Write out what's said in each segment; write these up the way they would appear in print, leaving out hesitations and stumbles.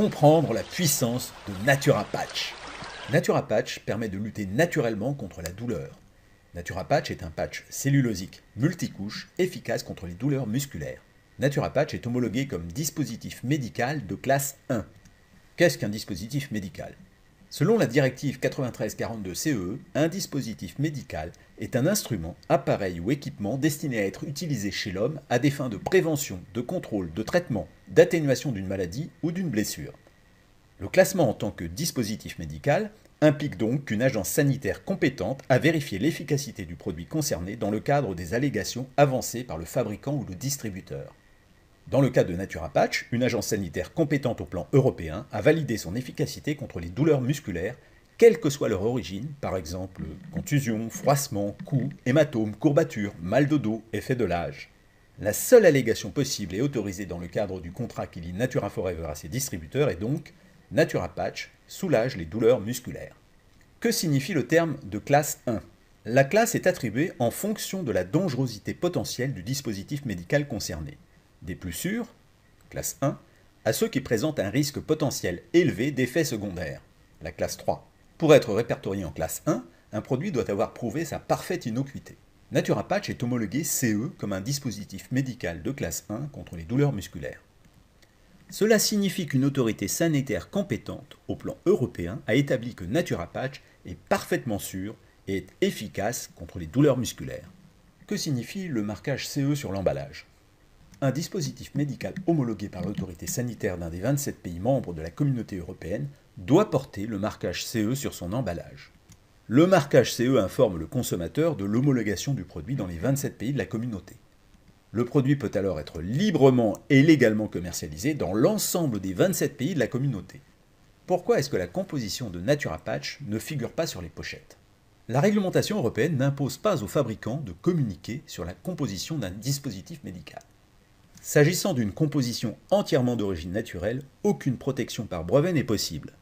comprendre la puissance de NaturaPatch. NaturaPatch permet de lutter naturellement contre la douleur. NaturaPatch est un patch cellulosique multicouche efficace contre les douleurs musculaires. NaturaPatch est homologué comme dispositif médical de classe 1. Qu'est-ce qu'un dispositif médical? Selon la directive 9342 CEE, un dispositif médical est un instrument, appareil ou équipement destiné à être utilisé chez l'homme à des fins de prévention, de contrôle, de traitement, d'atténuation d'une maladie ou d'une blessure. Le classement en tant que dispositif médical implique donc qu'une agence sanitaire compétente a vérifié l'efficacité du produit concerné dans le cadre des allégations avancées par le fabricant ou le distributeur. Dans le cas de NaturaPatch, une agence sanitaire compétente au plan européen a validé son efficacité contre les douleurs musculaires, quelle que soit leur origine, par exemple contusion, froissement, coups, hématomes, courbatures, mal de dos, effet de l'âge. La seule allégation possible et autorisée dans le cadre du contrat qui lie Natura Forever à ses distributeurs est donc « NaturaPatch soulage les douleurs musculaires ». Que signifie le terme de classe 1 ? La classe est attribuée en fonction de la dangerosité potentielle du dispositif médical concerné. Des plus sûrs, classe 1, à ceux qui présentent un risque potentiel élevé d'effets secondaires, la classe 3. Pour être répertorié en classe 1, un produit doit avoir prouvé sa parfaite innocuité. NaturaPatch est homologué CE comme un dispositif médical de classe 1 contre les douleurs musculaires. Cela signifie qu'une autorité sanitaire compétente au plan européen a établi que NaturaPatch est parfaitement sûr et est efficace contre les douleurs musculaires. Que signifie le marquage CE sur l'emballage ? Un dispositif médical homologué par l'autorité sanitaire d'un des 27 pays membres de la communauté européenne doit porter le marquage CE sur son emballage. Le marquage CE informe le consommateur de l'homologation du produit dans les 27 pays de la communauté. Le produit peut alors être librement et légalement commercialisé dans l'ensemble des 27 pays de la communauté. Pourquoi est-ce que la composition de NaturaPatch ne figure pas sur les pochettes ? La réglementation européenne n'impose pas aux fabricants de communiquer sur la composition d'un dispositif médical. S'agissant d'une composition entièrement d'origine naturelle, aucune protection par brevet n'est possible.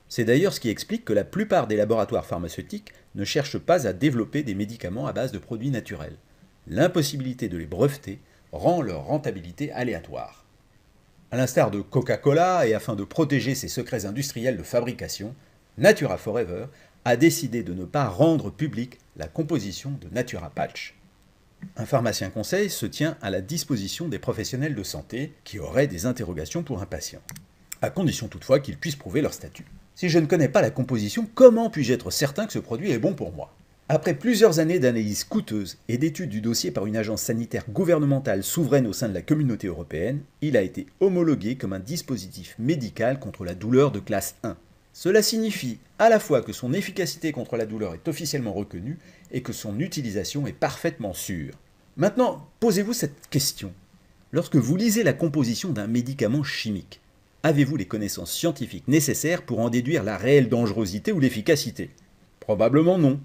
C'est d'ailleurs ce qui explique que la plupart des laboratoires pharmaceutiques ne cherchent pas à développer des médicaments à base de produits naturels. L'impossibilité de les breveter rend leur rentabilité aléatoire. À l'instar de Coca-Cola et afin de protéger ses secrets industriels de fabrication, Natura Forever a décidé de ne pas rendre publique la composition de NaturaPatch. Un pharmacien conseil se tient à la disposition des professionnels de santé qui auraient des interrogations pour un patient, à condition toutefois qu'ils puissent prouver leur statut. Si je ne connais pas la composition, comment puis-je être certain que ce produit est bon pour moi ? Après plusieurs années d'analyse coûteuse et d'études du dossier par une agence sanitaire gouvernementale souveraine au sein de la communauté européenne, il a été homologué comme un dispositif médical contre la douleur de classe 1. Cela signifie à la fois que son efficacité contre la douleur est officiellement reconnue et que son utilisation est parfaitement sûre. Maintenant, posez-vous cette question. Lorsque vous lisez la composition d'un médicament chimique, avez-vous les connaissances scientifiques nécessaires pour en déduire la réelle dangerosité ou l'efficacité? Probablement non.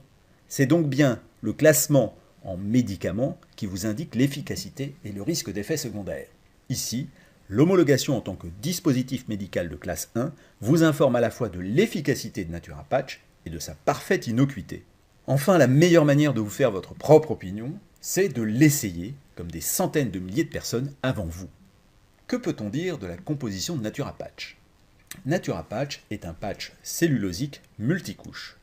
C'est donc bien le classement en médicament qui vous indique l'efficacité et le risque d'effets secondaires. Ici, l'homologation en tant que dispositif médical de classe 1 vous informe à la fois de l'efficacité de NaturaPatch et de sa parfaite innocuité. Enfin, la meilleure manière de vous faire votre propre opinion, c'est de l'essayer, comme des centaines de milliers de personnes avant vous. Que peut-on dire de la composition de NaturaPatch ? NaturaPatch est un patch cellulosique multicouche.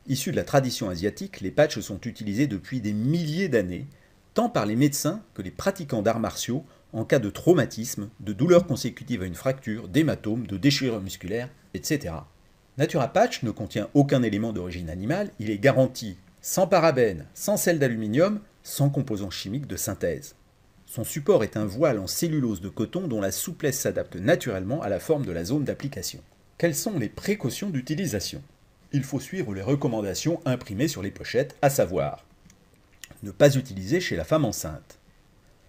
Issu de la tradition asiatique, les patchs sont utilisés depuis des milliers d'années, tant par les médecins que les pratiquants d'arts martiaux en cas de traumatisme, de douleurs consécutives à une fracture, d'hématomes, de déchirures musculaires, etc. NaturaPatch ne contient aucun élément d'origine animale, il est garanti sans parabènes, sans sel d'aluminium, sans composants chimiques de synthèse. Son support est un voile en cellulose de coton dont la souplesse s'adapte naturellement à la forme de la zone d'application. Quelles sont les précautions d'utilisation ? Il faut suivre les recommandations imprimées sur les pochettes, à savoir ne pas utiliser chez la femme enceinte,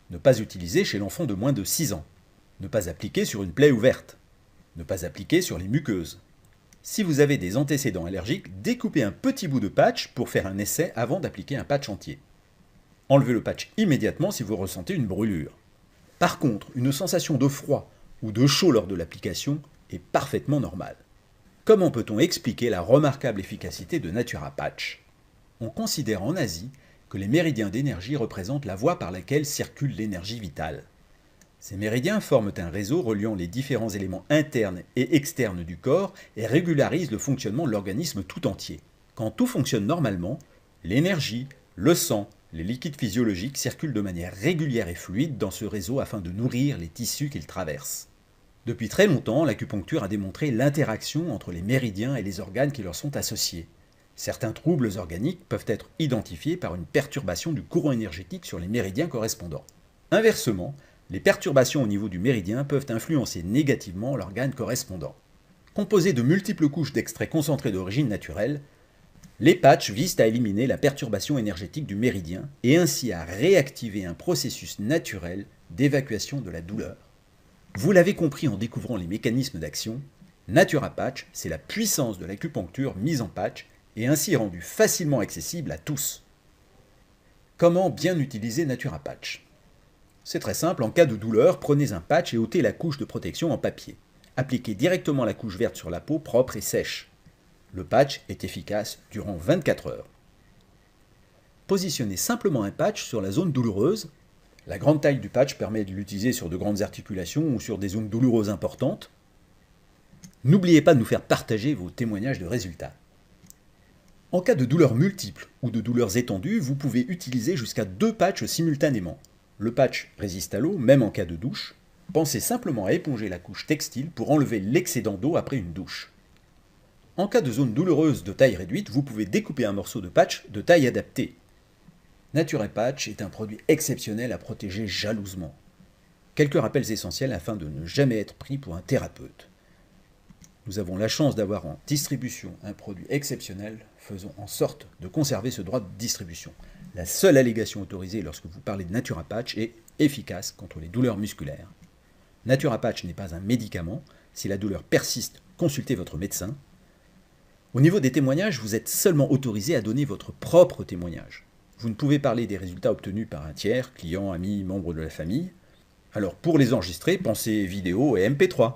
ne pas utiliser chez l'enfant de moins de 6 ans, ne pas appliquer sur une plaie ouverte, ne pas appliquer sur les muqueuses. Si vous avez des antécédents allergiques, découpez un petit bout de patch pour faire un essai avant d'appliquer un patch entier. Enlevez le patch immédiatement si vous ressentez une brûlure. Par contre, une sensation de froid ou de chaud lors de l'application est parfaitement normale. Comment peut-on expliquer la remarquable efficacité de NaturaPatch ? On considère en Asie que les méridiens d'énergie représentent la voie par laquelle circule l'énergie vitale. Ces méridiens forment un réseau reliant les différents éléments internes et externes du corps et régularisent le fonctionnement de l'organisme tout entier. Quand tout fonctionne normalement, l'énergie, le sang, les liquides physiologiques circulent de manière régulière et fluide dans ce réseau afin de nourrir les tissus qu'ils traversent. Depuis très longtemps, l'acupuncture a démontré l'interaction entre les méridiens et les organes qui leur sont associés. Certains troubles organiques peuvent être identifiés par une perturbation du courant énergétique sur les méridiens correspondants. Inversement, les perturbations au niveau du méridien peuvent influencer négativement l'organe correspondant. Composés de multiples couches d'extraits concentrés d'origine naturelle, les patchs visent à éliminer la perturbation énergétique du méridien et ainsi à réactiver un processus naturel d'évacuation de la douleur. Vous l'avez compris en découvrant les mécanismes d'action, NaturaPatch, c'est la puissance de l'acupuncture mise en patch et ainsi rendue facilement accessible à tous. Comment bien utiliser NaturaPatch ? C'est très simple, en cas de douleur, prenez un patch et ôtez la couche de protection en papier. Appliquez directement la couche verte sur la peau propre et sèche. Le patch est efficace durant 24 heures. Positionnez simplement un patch sur la zone douloureuse. La grande taille du patch permet de l'utiliser sur de grandes articulations ou sur des zones douloureuses importantes. N'oubliez pas de nous faire partager vos témoignages de résultats. En cas de douleurs multiples ou de douleurs étendues, vous pouvez utiliser jusqu'à 2 patchs simultanément. Le patch résiste à l'eau, même en cas de douche. Pensez simplement à éponger la couche textile pour enlever l'excédent d'eau après une douche. En cas de zone douloureuse de taille réduite, vous pouvez découper un morceau de patch de taille adaptée. NaturaPatch est un produit exceptionnel à protéger jalousement. Quelques rappels essentiels afin de ne jamais être pris pour un thérapeute. Nous avons la chance d'avoir en distribution un produit exceptionnel, faisons en sorte de conserver ce droit de distribution. La seule allégation autorisée lorsque vous parlez de NaturaPatch est efficace contre les douleurs musculaires. NaturaPatch n'est pas un médicament. Si la douleur persiste, consultez votre médecin. Au niveau des témoignages, vous êtes seulement autorisé à donner votre propre témoignage. Vous ne pouvez parler des résultats obtenus par un tiers, client, ami, membre de la famille. Alors pour les enregistrer, pensez vidéo et MP3.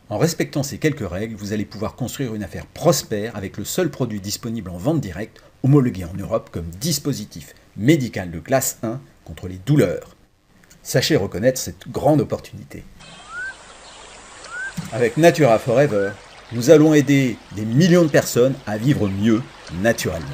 En respectant ces quelques règles, vous allez pouvoir construire une affaire prospère avec le seul produit disponible en vente directe, homologué en Europe comme dispositif médical de classe 1 contre les douleurs. Sachez reconnaître cette grande opportunité. Avec Natura Forever, nous allons aider des millions de personnes à vivre mieux naturellement.